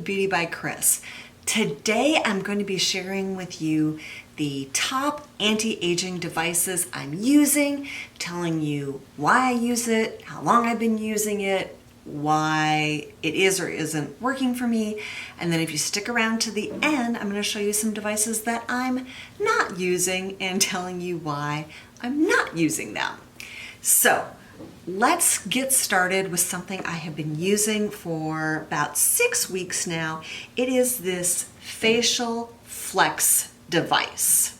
Beauty by Kris. Today I'm going to be sharing with you the top anti-aging devices I'm using, telling you why I use it, how long I've been using it, why it is or isn't working for me, and then if you stick around to the end, I'm going to show you some devices that I'm not using and telling you why I'm not using them. So let's get started with something I have been using for about 6 weeks now. It is this facial flex device.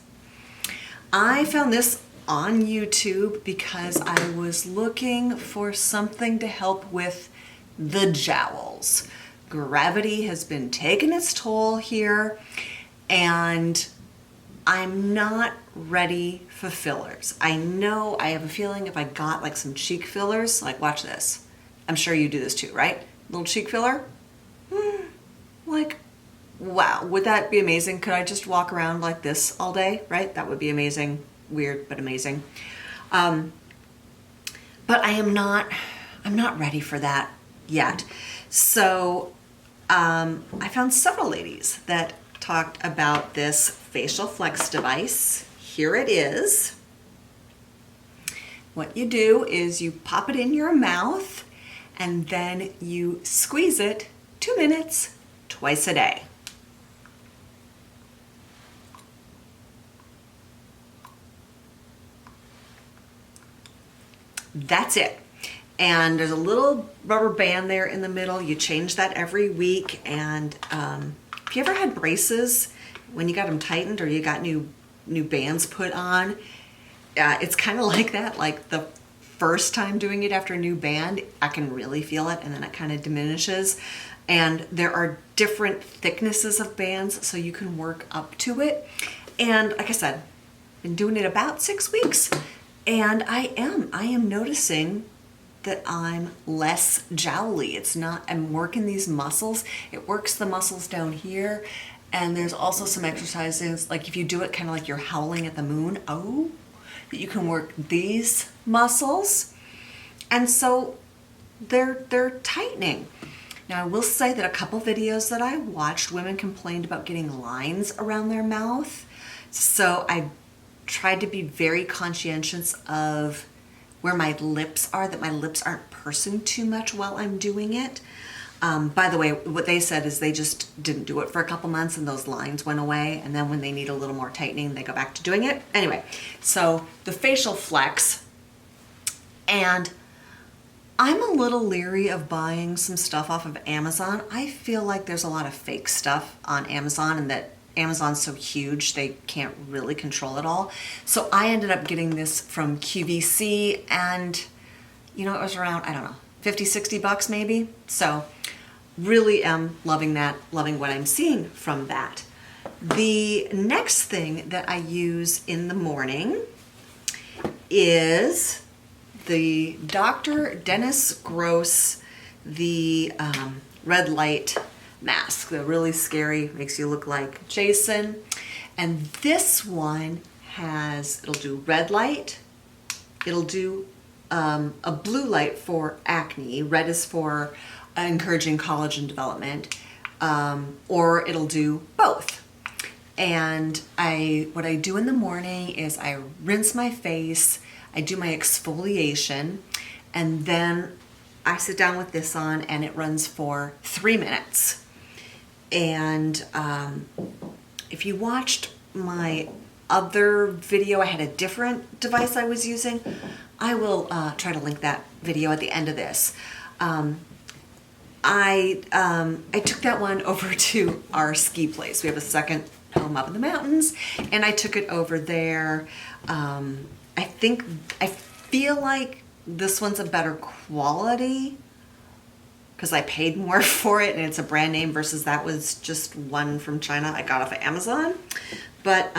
I found this on YouTube because I was looking for something to help with the jowls. Gravity has been taking its toll here, and I'm not ready for fillers. I know, I have a feeling if I got like some cheek fillers, like watch this. I'm sure you do this too, right? Little cheek filler? Like, wow, would that be amazing? Could I just walk around like this all day, right? That would be amazing. Weird, but amazing. But I'm not ready for that yet. So I found several ladies that talked about this facial flex device. Here it is. What you do is you pop it in your mouth and then you squeeze it 2 minutes twice a day. That's it. And there's a little rubber band there in the middle. You change that every week. And if you ever had braces, when you got them tightened or you got new bands put on, it's kind of like that. Like the first time doing it after a new band, I can really feel it, and then it kind of diminishes. And there are different thicknesses of bands, so you can work up to it. And like I said, been doing it about 6 weeks, and I am noticing that I'm less jowly. It's not, I'm working these muscles. It works the muscles down here. And there's also some exercises, like if you do it kind of like you're howling at the moon, that you can work these muscles. And so they're tightening. Now I will say that a couple videos that I watched, women complained about getting lines around their mouth. So I tried to be very conscientious of where my lips are, that my lips aren't pursing too much while I'm doing it. By the way, what they said is they just didn't do it for a couple months and those lines went away, and then when they need a little more tightening, they go back to doing it. Anyway, so the facial flex, and I'm a little leery of buying some stuff off of Amazon. I feel like there's a lot of fake stuff on Amazon, and that Amazon's so huge they can't really control it all. So I ended up getting this from QVC, and you know, it was around, I don't know, 50, 60 bucks maybe. So really am loving that, loving what I'm seeing from that. The next thing that I use in the morning is the Dr. Dennis Gross, the red light mask. They're really scary, makes you look like Jason. And this one it'll do red light, it'll do a blue light for acne, red is for encouraging collagen development, or it'll do both. And what I do in the morning is I rinse my face, I do my exfoliation, and then I sit down with this on, and it runs for 3 minutes. And if you watched my other video, I had a different device I was using. I will try to link that video at the end of this. I took that one over to our ski place. We have a second home up in the mountains, and I took it over there. I feel like this one's a better quality because I paid more for it, and it's a brand name versus that was just one from China I got off of Amazon. But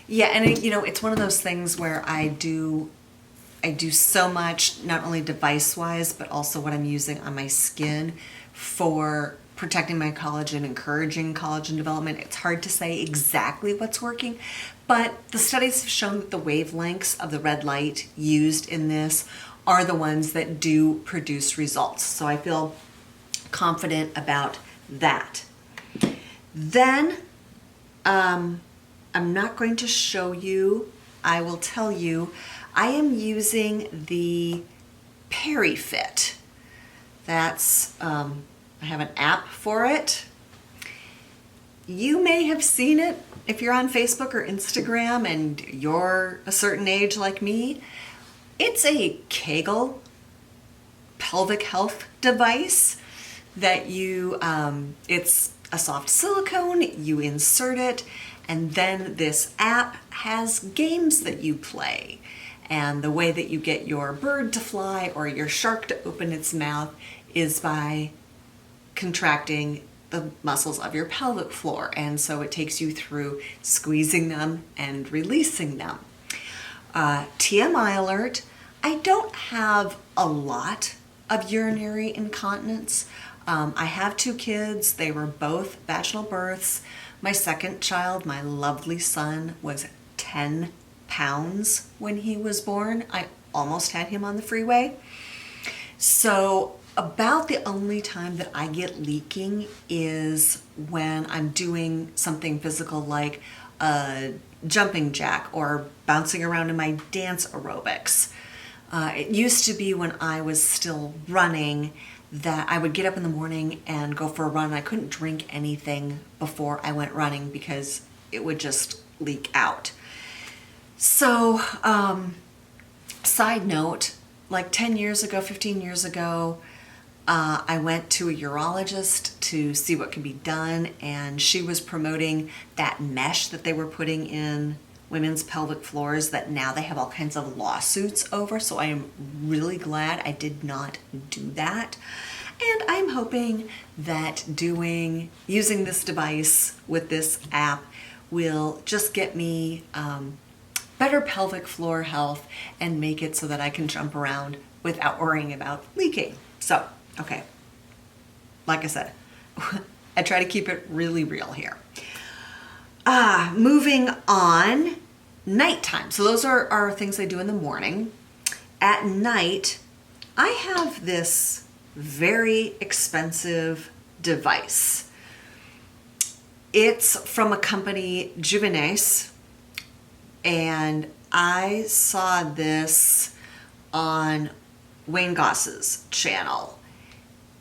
yeah, and it's one of those things where I do so much, not only device-wise, but also what I'm using on my skin for protecting my collagen, encouraging collagen development. It's hard to say exactly what's working, but the studies have shown that the wavelengths of the red light used in this are the ones that do produce results. So I feel confident about that. Then I'm not going to show you, I will tell you, I am using the Perifit. That's, I have an app for it. You may have seen it if you're on Facebook or Instagram and you're a certain age like me. It's a Kegel pelvic health device that you, it's a soft silicone, you insert it, and then this app has games that you play. And the way that you get your bird to fly or your shark to open its mouth is by contracting the muscles of your pelvic floor. And so it takes you through squeezing them and releasing them. TMI alert, I don't have a lot of urinary incontinence. I have 2 kids. They were both vaginal births. My second child, my lovely son, was 10 pounds when he was born. I almost had him on the freeway. So about the only time that I get leaking is when I'm doing something physical like a jumping jack or bouncing around in my dance aerobics. It used to be when I was still running that I would get up in the morning and go for a run. I couldn't drink anything before I went running because it would just leak out. So, side note, like 10 years ago, 15 years ago, I went to a urologist to see what could be done, and she was promoting that mesh that they were putting in women's pelvic floors that now they have all kinds of lawsuits over. So I am really glad I did not do that. And I'm hoping that using this device with this app will just get me better pelvic floor health and make it so that I can jump around without worrying about leaking. So, okay, like I said, I try to keep it really real here. Moving on, nighttime. So those are things I do in the morning. At night, I have this very expensive device. It's from a company, Juvinesse, and I saw this on Wayne Goss's channel,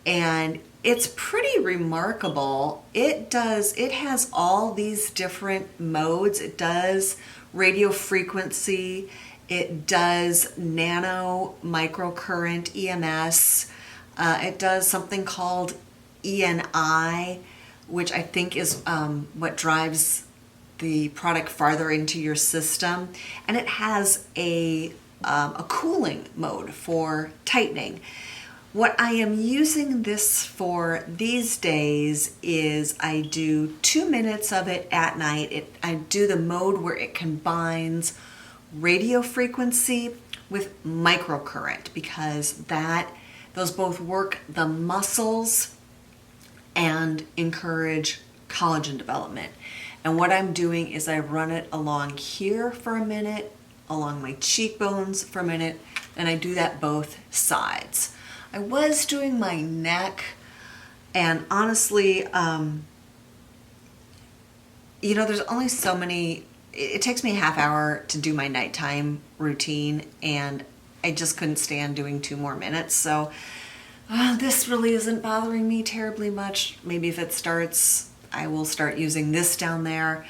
and it's pretty remarkable. It has all these different modes. It does radio frequency, it does nano microcurrent EMS, it does something called ENI, which I think is what drives the product farther into your system, and it has a cooling mode for tightening. What I am using this for these days is I do 2 minutes of it at night. I do the mode where it combines radio frequency with microcurrent because those both work the muscles and encourage collagen development. And what I'm doing is I run it along here for a minute, along my cheekbones for a minute, and I do that both sides. I was doing my neck, and honestly, there's only so many, it takes me a half hour to do my nighttime routine, and I just couldn't stand doing 2 more minutes. So this really isn't bothering me terribly much. Maybe if it starts, I will start using this down there.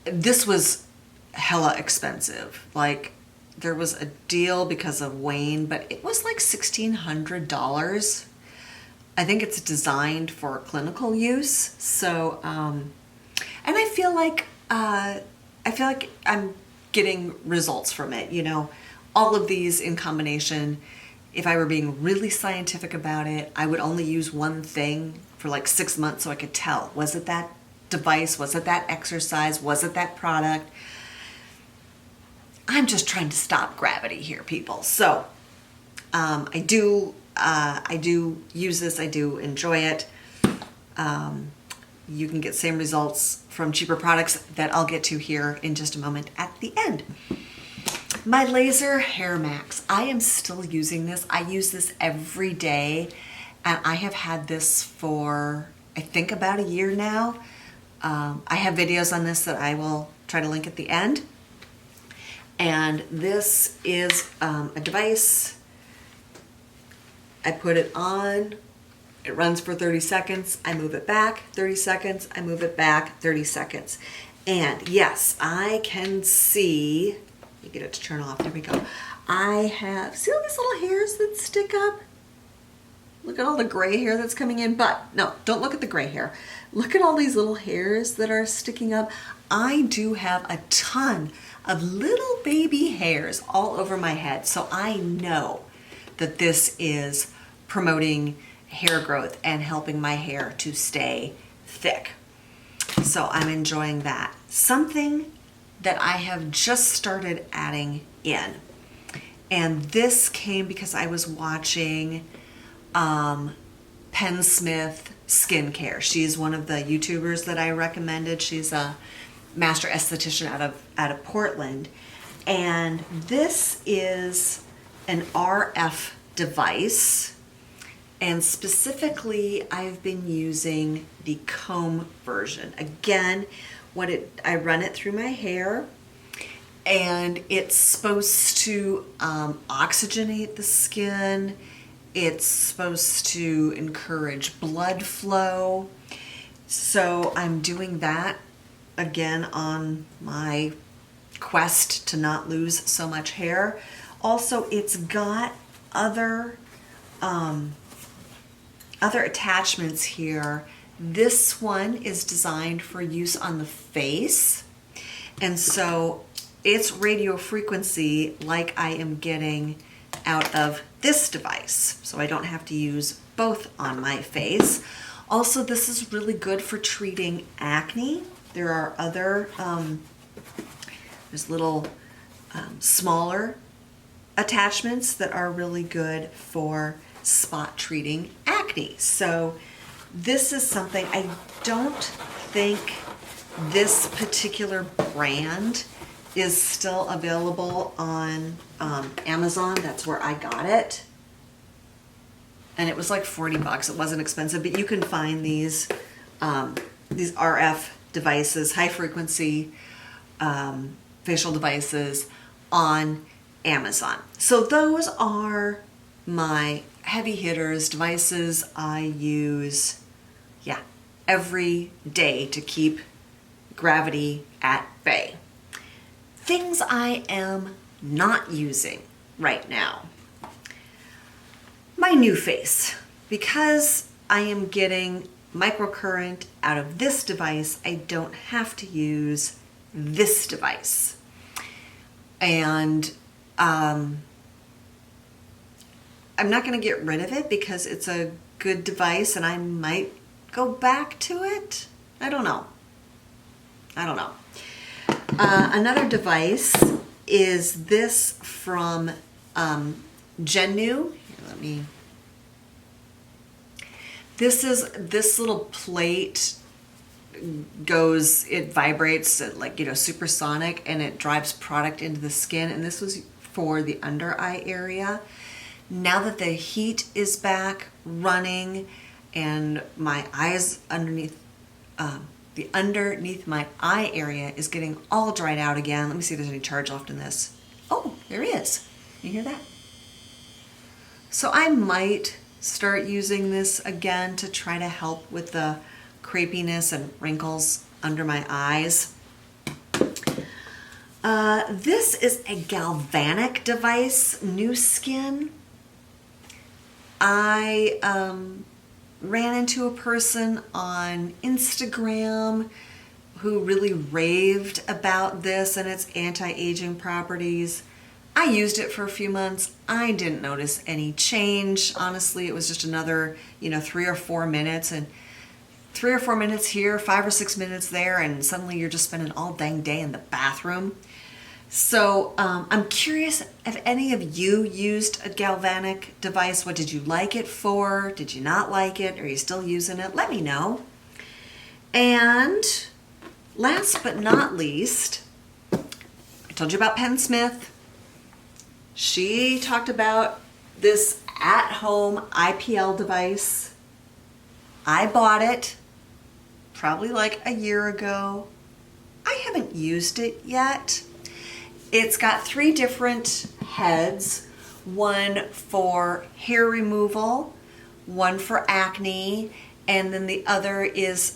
This was hella expensive. Like, there was a deal because of Wayne, but it was like $1,600. I think it's designed for clinical use. So, and I feel like I'm getting results from it. All of these in combination. If I were being really scientific about it, I would only use one thing for like 6 months so I could tell. Was it that device? Was it that exercise? Was it that product? I'm just trying to stop gravity here, people. So I do use this. I do enjoy it. You can get same results from cheaper products that I'll get to here in just a moment at the end. My laser hair max. I am still using this. I use this every day, and I have had this for, I think, about a year now. I have videos on this that I will try to link at the end. And this is a device. I put it on. It runs for 30 seconds. I move it back, 30 seconds. I move it back, 30 seconds. And yes, I can see, let me get it to turn off, there we go. I have, see all these little hairs that stick up? Look at all the gray hair that's coming in, but no, don't look at the gray hair. Look at all these little hairs that are sticking up. I do have a ton of little baby hairs all over my head, so I know that this is promoting hair growth and helping my hair to stay thick. So I'm enjoying that. Something that I have just started adding in, and this came because I was watching Penn Smith Skincare. She's one of the YouTubers that I recommended. She's a master esthetician out of Portland, and this is an RF device. And specifically, I've been using the comb version. Again, I run it through my hair, and it's supposed to oxygenate the skin. It's supposed to encourage blood flow. So I'm doing that again on my quest to not lose so much hair. Also, it's got other attachments here. This one is designed for use on the face, and so it's radio frequency like I am getting out of this device, so I don't have to use both on my face. Also, this is really good for treating acne. There are other there's little smaller attachments that are really good for spot treating acne. So this is something, I don't think this particular brand is still available on Amazon. That's where I got it. And it was like 40 bucks. It wasn't expensive, but you can find these RF devices, high frequency facial devices on Amazon. So those are my heavy hitters, devices I use, every day to keep gravity at bay. Things I am not using right now. My NuFace. Because I am getting microcurrent out of this device, I don't have to use this device. And I'm not going to get rid of it because it's a good device and I might go back to it. I don't know. Another device is this from Genu. Here, this little plate it vibrates at supersonic, and it drives product into the skin, and this was for the under eye area. Now that the heat is back running and my eyes underneath my eye area is getting all dried out again. Let me see if there's any charge left in this. Oh, there is. You hear that? So I might start using this again to try to help with the crepiness and wrinkles under my eyes. This is a galvanic device, Nu Skin. I ran into a person on Instagram who really raved about this and its anti-aging properties. I used it for a few months. I didn't notice any change. Honestly, it was just another, 3 or 4 minutes, and 3 or 4 minutes here, 5 or 6 minutes there, and suddenly you're just spending all dang day in the bathroom. So I'm curious if any of you used a galvanic device. What did you like it for? Did you not like it? Are you still using it? Let me know. And last but not least, I told you about Penn Smith. She talked about this at-home IPL device. I bought it probably like a year ago. I haven't used it yet. It's got 3 different heads, one for hair removal, one for acne, and then the other is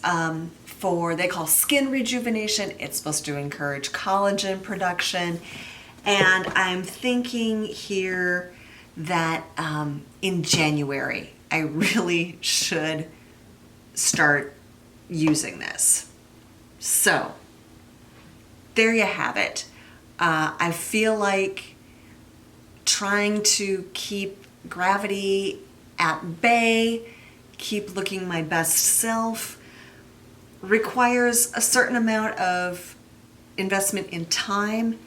for, they call skin rejuvenation. It's supposed to encourage collagen production. And I'm thinking here that in January, I really should start using this. So there you have it. I feel like trying to keep gravity at bay, keep looking my best self, requires a certain amount of investment in time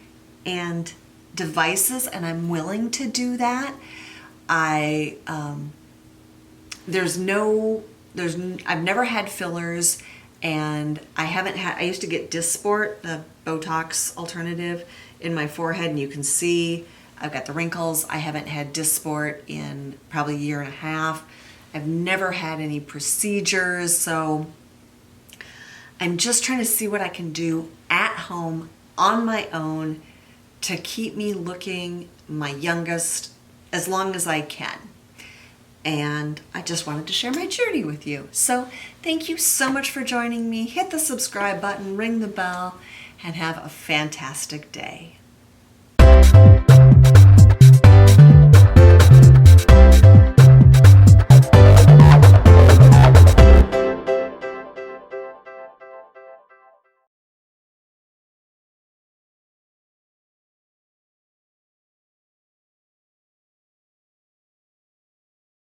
and devices, and I'm willing to do that. I've never had fillers, and I used to get Dysport, the Botox alternative, in my forehead, and you can see I've got the wrinkles. I haven't had Dysport in probably a year and a half. I've never had any procedures, so I'm just trying to see what I can do at home on my own to keep me looking my youngest as long as I can. And I just wanted to share my journey with you. So thank you so much for joining me. Hit the subscribe button, ring the bell, and have a fantastic day.